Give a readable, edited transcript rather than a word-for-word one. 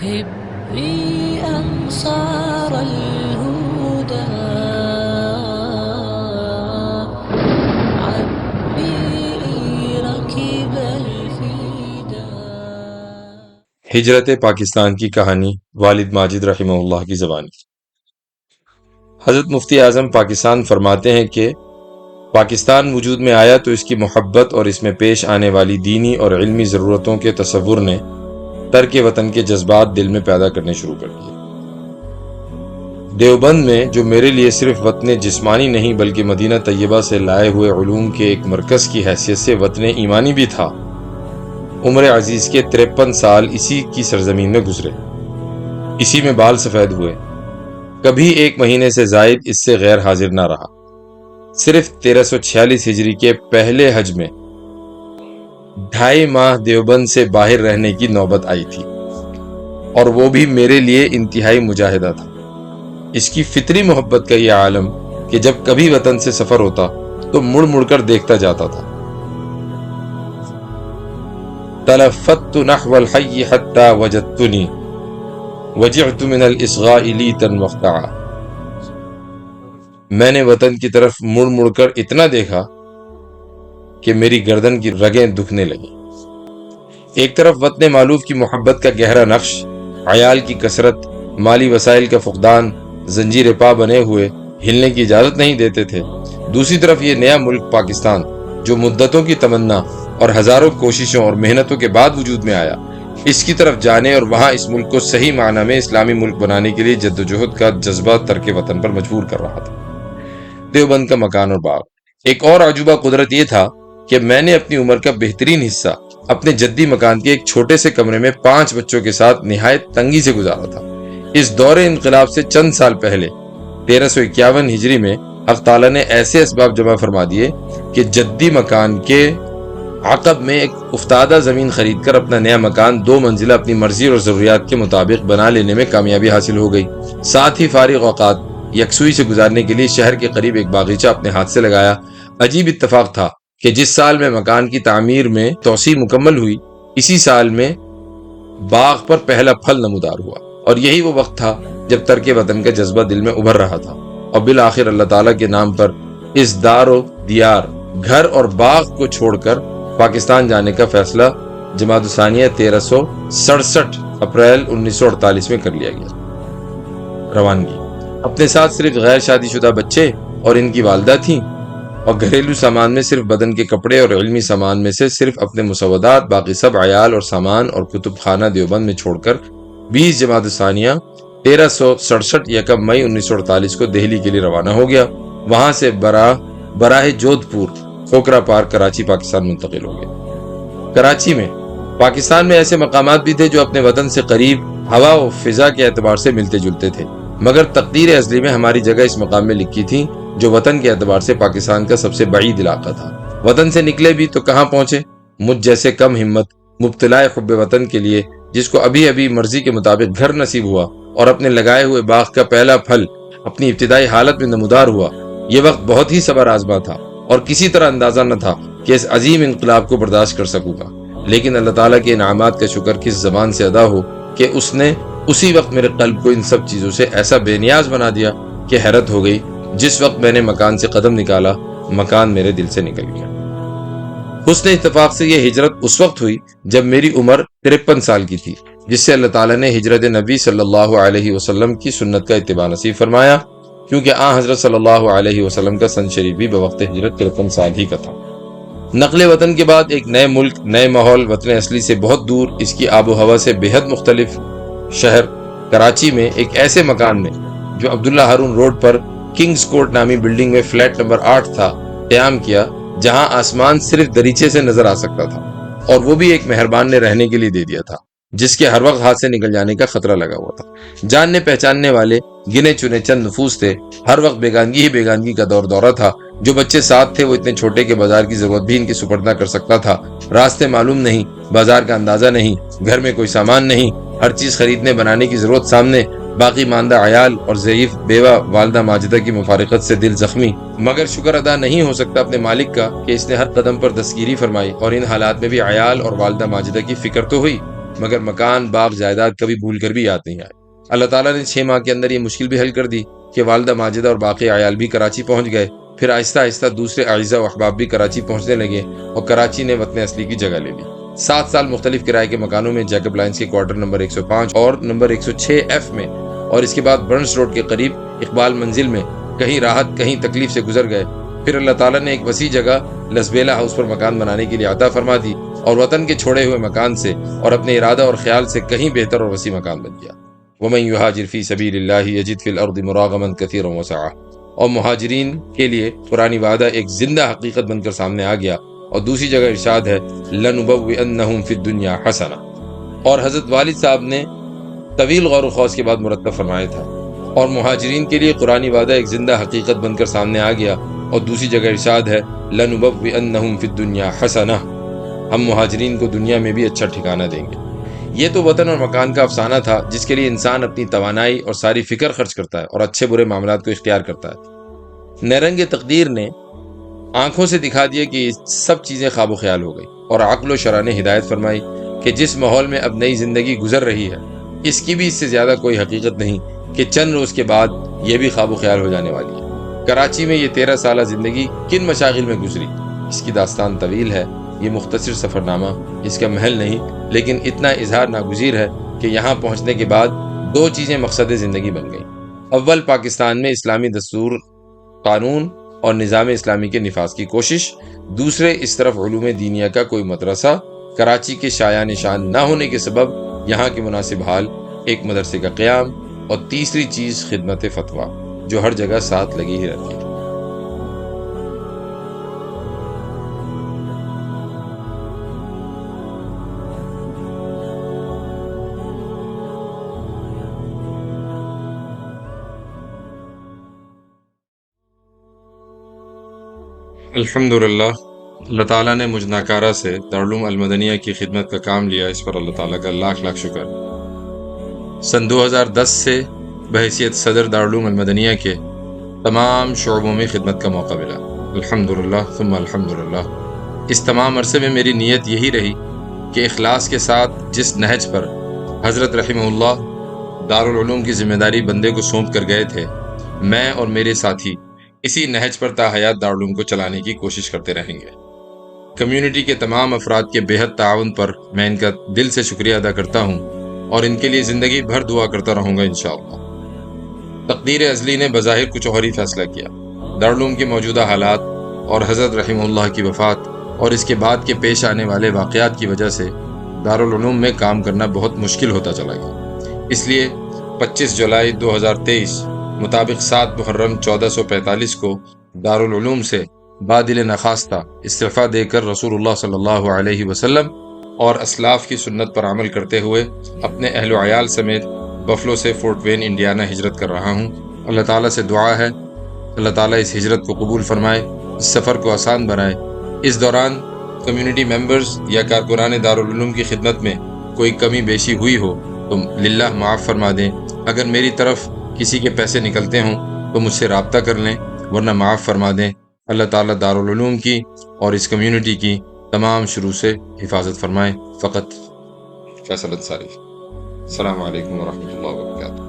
هبي أنصار الهدى عبي ركب الفدا. ہجرت پاکستان کی کہانی والد ماجد رحمہ اللہ کی زبانی. حضرت مفتی اعظم پاکستان فرماتے ہیں کہ پاکستان وجود میں آیا تو اس کی محبت اور اس میں پیش آنے والی دینی اور علمی ضرورتوں کے تصور نے ترک وطن کے جذبات دل میں پیدا کرنے شروع کر دیے. دیوبند میں جو میرے لیے صرف وطن جسمانی نہیں بلکہ مدینہ طیبہ سے لائے ہوئے علوم کے ایک مرکز کی حیثیت سے وطن ایمانی بھی تھا، عمر عزیز کے 53 سال اسی کی سرزمین میں گزرے، اسی میں بال سفید ہوئے. کبھی ایک مہینے سے زائد اس سے غیر حاضر نہ رہا. صرف 1346 ہجری کے پہلے حج میں 2.5 ماہ دیوبند سے باہر رہنے کی نوبت آئی تھی، اور وہ بھی میرے لیے انتہائی مجاہدہ تھا. اس کی فطری محبت کا یہ عالم کہ جب کبھی وطن سے سفر ہوتا تو مڑ مڑ کر دیکھتا جاتا تھا. تلفت نحو الحی حتی وجدتنی وجعت من الاصغاء لیتا مقطعا. میں نے وطن کی طرف مڑ مڑ کر اتنا دیکھا کہ میری گردن کی رگیں دکھنے لگیں. ایک طرف وطن مالوف کی محبت کا گہرا نقش، عیال کی کثرت، مالی وسائل کا فقدان زنجیر پا بنے ہوئے ہلنے کی اجازت نہیں دیتے تھے. دوسری طرف یہ نیا ملک پاکستان جو مدتوں کی تمنا اور ہزاروں کوششوں اور محنتوں کے بعد وجود میں آیا، اس کی طرف جانے اور وہاں اس ملک کو صحیح معنی میں اسلامی ملک بنانے کے لیے جدوجہد کا جذبہ ترک وطن پر مجبور کر رہا تھا. دیوبند کا مکان اور باغ. ایک اور عجوبہ قدرت یہ تھا کہ میں نے اپنی عمر کا بہترین حصہ اپنے جدی مکان کے ایک چھوٹے سے کمرے میں 5 بچوں کے ساتھ نہایت تنگی سے گزارا تھا. اس دور انقلاب سے چند سال پہلے 1351 ہجری میں حق تعالیٰ نے ایسے اسباب جمع فرما دیے کہ جدی مکان کے عقب میں ایک افتادہ زمین خرید کر اپنا نیا مکان 2 منزلہ اپنی مرضی اور ضروریات کے مطابق بنا لینے میں کامیابی حاصل ہو گئی. ساتھ ہی فارغ اوقات یکسوئی سے گزارنے کے لیے شہر کے قریب ایک باغیچہ اپنے ہاتھ سے لگایا. عجیب اتفاق تھا کہ جس سال میں مکان کی تعمیر میں توسیع مکمل ہوئی، اسی سال میں باغ پر پہلا پھل نمودار ہوا، اور یہی وہ وقت تھا جب ترک وطن کا جذبہ دل میں ابھر رہا تھا. اور بالآخر اللہ تعالیٰ کے نام پر اس دار و دیار، گھر اور باغ کو چھوڑ کر پاکستان جانے کا فیصلہ جمادی الثانیہ 1367 اپریل 1948 میں کر لیا گیا. روانگی. اپنے ساتھ صرف غیر شادی شدہ بچے اور ان کی والدہ تھیں، اور گھریلو سامان میں صرف بدن کے کپڑے اور علمی سامان میں سے صرف اپنے مسودات، باقی سب عیال اور سامان اور کتب خانہ دیوبند میں چھوڑ کر 20 جمادی الثانیہ 1367 یکم مئی 1948 کو دہلی کے لیے روانہ ہو گیا. وہاں سے براہ جودھ پور کھوکرا پار کراچی پاکستان منتقل ہو گیا. کراچی میں پاکستان میں ایسے مقامات بھی تھے جو اپنے وطن سے قریب ہوا و فضا کے اعتبار سے ملتے جلتے تھے، مگر تقدیر ازلی میں ہماری جگہ اس مقام میں لکھی تھی جو وطن کے اعتبار سے پاکستان کا سب سے بعید علاقہ تھا. وطن سے نکلے بھی تو کہاں پہنچے؟ مجھ جیسے کم ہمت مبتلا حب وطن کے لیے، جس کو ابھی ابھی مرضی کے مطابق گھر نصیب ہوا اور اپنے لگائے ہوئے باغ کا پہلا پھل اپنی ابتدائی حالت میں نمودار ہوا، یہ وقت بہت ہی صبر آزما تھا اور کسی طرح اندازہ نہ تھا کہ اس عظیم انقلاب کو برداشت کر سکوں گا. لیکن اللہ تعالیٰ کے انعامات کا شکر کس زبان سے ادا ہو کہ اس نے اسی وقت میرے قلب کو ان سب چیزوں سے ایسا بے نیاز بنا دیا کہ حیرت ہو گئی. جس وقت میں نے مکان سے قدم نکالا، مکان میرے دل سے نکل گیا. حسن اتفاق سے یہ ہجرت اس وقت ہوئی جب میری عمر 53 سال کی تھی، جس سے اللہ تعالیٰ نے ہجرت نبی صلی اللہ علیہ وسلم کی سنت کا اتباع نصیب فرمایا، کیونکہ آن حضرت صلی اللہ علیہ وسلم کا سن شریف بھی بوقت ہجرت 53 سال ہی کا تھا. نقل وطن کے بعد ایک نئے ملک، نئے ماحول، وطن اصلی سے بہت دور، اس کی آب و ہوا سے بے حد مختلف شہر کراچی میں ایک ایسے مکان میں جو عبداللہ ہارون روڈ پر کنگز کورٹ نامی بلڈنگ میں فلیٹ نمبر 8 تھا قیام کیا، جہاں آسمان صرف دریچے سے نظر آ سکتا تھا، اور وہ بھی ایک مہربان نے رہنے کے لیے دے دیا تھا جس کے ہر وقت ہاتھ سے نکل جانے کا خطرہ لگا ہوا تھا. جاننے پہچاننے والے گنے چنے چند نفوس تھے. ہر وقت بیگانگی ہی بیگانگی کا دورہ تھا. جو بچے ساتھ تھے وہ اتنے چھوٹے کہ بازار کی ضرورت بھی ان کی سپرد نہ کر سکتا تھا. راستے معلوم نہیں، بازار کا اندازہ نہیں، گھر میں کوئی سامان نہیں، ہر چیز خریدنے بنانے کی ضرورت سامنے. باقی ماندہ عیال اور ضعیف بیوہ والدہ ماجدہ کی مفارقت سے دل زخمی، مگر شکر ادا نہیں ہو سکتا اپنے مالک کا کہ اس نے ہر قدم پر دستگیری فرمائی، اور ان حالات میں بھی عیال اور والدہ ماجدہ کی فکر تو ہوئی، مگر مکان باغ جائیداد کبھی بھول کر بھی یاد نہیں آئے۔ اللہ تعالیٰ نے 6 ماہ کے اندر یہ مشکل بھی حل کر دی کہ والدہ ماجدہ اور باقی عیال بھی کراچی پہنچ گئے۔ پھر آہستہ آہستہ دوسرے اعزاء و احباب بھی کراچی پہنچنے لگے اور کراچی نے وطن اصلی کی جگہ لے لی۔ 7 سال مختلف کرائے کے مکانوں میں جیکب لائنز کے کوارٹر نمبر 105 اور نمبر 106F میں، اور اس کے بعد برنس روڈ کے قریب اقبال منزل میں کہیں راحت کہیں تکلیف سے گزر گئے۔ پھر اللہ تعالیٰ نے ایک وسیع جگہ لسبیلا ہاؤس پر مکان بنانے کے لیے عطا فرما دی اور وطن کے چھوڑے ہوئے مکان سے اور اپنے ارادہ اور خیال سے کہیں بہتر اور وسیع مکان بن گیا۔ وَمَن يُهَاجِرْ فِي سَبِيلِ اللَّهِ يَجِدْ فِي الْأَرْضِ مُرَاغَمًا كَثِيرًا وَسَعًا، اور مہاجرین کے لیے قرآنی وعدہ ایک زندہ حقیقت بن کر سامنے آ گیا۔ اور دوسری جگہ ارشاد ہے لَنُبَوِّئَنَّهُمْ فِي الدُّنْيَا حَسَنَةً، اور حضرت والد صاحب نے طویل غور و خوض کے بعد مرتب فرمایا تھا۔ اور مہاجرین کے لیے قرآنی وعدہ ایک زندہ حقیقت بن کر سامنے آ گیا، اور دوسری جگہ ارشاد ہے لَنُبَوِّئَنَّهُمْ فِي الدُّنْيَا حَسَنَةً، ہم مہاجرین کو دنیا میں بھی اچھا ٹھکانہ دیں گے۔ یہ تو وطن اور مکان کا افسانہ تھا جس کے لیے انسان اپنی توانائی اور ساری فکر خرچ کرتا ہے اور اچھے برے معاملات کو اختیار کرتا ہے۔ نیرنگ تقدیر نے آنکھوں سے دکھا دیا کہ یہ سب چیزیں خواب و خیال ہو گئی، اور عقل و شرع نے ہدایت فرمائی کہ جس ماحول میں اب نئی زندگی گزر رہی ہے اس کی بھی اس سے زیادہ کوئی حقیقت نہیں کہ چند روز کے بعد یہ بھی خواب و خیال ہو جانے والی ہے۔ کراچی میں یہ 13 سالہ زندگی کن مشاغل میں گزری، اس کی داستان طویل ہے۔ یہ مختصر سفر نامہ اس کا محل نہیں، لیکن اتنا اظہار ناگزیر ہے کہ یہاں پہنچنے کے بعد 2 چیزیں مقصد زندگی بن گئیں۔ اول، پاکستان میں اسلامی دستور، قانون اور نظام اسلامی کے نفاذ کی کوشش۔ دوسرے، اس طرف علوم دینیہ کا کوئی مدرسہ کراچی کے شایع نشان نہ ہونے کے سبب یہاں کے مناسب حال، ایک مدرسے کا قیام، اور تیسری چیز خدمت فتویٰ جو ہر جگہ ساتھ لگی ہی رہتی ہے۔ الحمدللہ، اللہ تعالیٰ نے مجھ ناکارہ سے دارالعلوم المدنیہ کی خدمت کا کام لیا، اس پر اللہ تعالیٰ کا لاکھ لاکھ شکر۔ سن 2010 سے بحیثیت صدر دارالعلوم المدنیہ کے تمام شعبوں میں خدمت کا موقع ملا، الحمدللہ ثم الحمدللہ۔ اس تمام عرصے میں میری نیت یہی رہی کہ اخلاص کے ساتھ جس نہج پر حضرت رحمہ اللہ دارالعلوم کی ذمہ داری بندے کو سونپ کر گئے تھے، میں اور میرے ساتھی اسی نہج پر تا حیات دارالعلوم کو چلانے کی کوشش کرتے رہیں گے۔ کمیونٹی کے تمام افراد کے بے حد تعاون پر میں ان کا دل سے شکریہ ادا کرتا ہوں اور ان کے لیے زندگی بھر دعا کرتا رہوں گا انشاءاللہ۔ تقدیر ازلی نے بظاہر کچھ اور ہی فیصلہ کیا۔ دارالعلوم کے موجودہ حالات اور حضرت رحمہ اللہ کی وفات اور اس کے بعد کے پیش آنے والے واقعات کی وجہ سے دارالعلوم میں کام کرنا بہت مشکل ہوتا چلا گیا۔ اس لیے 25 جولائی 2023 مطابق 7 محرم 1445 کو دارالعلوم سے بادل نخواستہ استعفیٰ دے کر رسول اللہ صلی اللہ علیہ وسلم اور اسلاف کی سنت پر عمل کرتے ہوئے اپنے اہل و عیال سمیت بفلو سے فورٹ وین انڈیانا ہجرت کر رہا ہوں۔ اللہ تعالیٰ سے دعا ہے اللہ تعالیٰ اس ہجرت کو قبول فرمائے، اس سفر کو آسان بنائے۔ اس دوران کمیونٹی ممبرز یا کارکنان دارالعلوم کی خدمت میں کوئی کمی بیشی ہوئی ہو تو للہ معاف فرما دیں۔ اگر میری طرف کسی کے پیسے نکلتے ہوں تو مجھ سے رابطہ کر لیں، ورنہ معاف فرما دیں۔ اللہ تعالیٰ دارالعلوم کی اور اس کمیونٹی کی تمام شروع سے حفاظت فرمائے۔ فقط فیصل انصاری۔ السلام علیکم ورحمۃ اللہ وبرکاتہ۔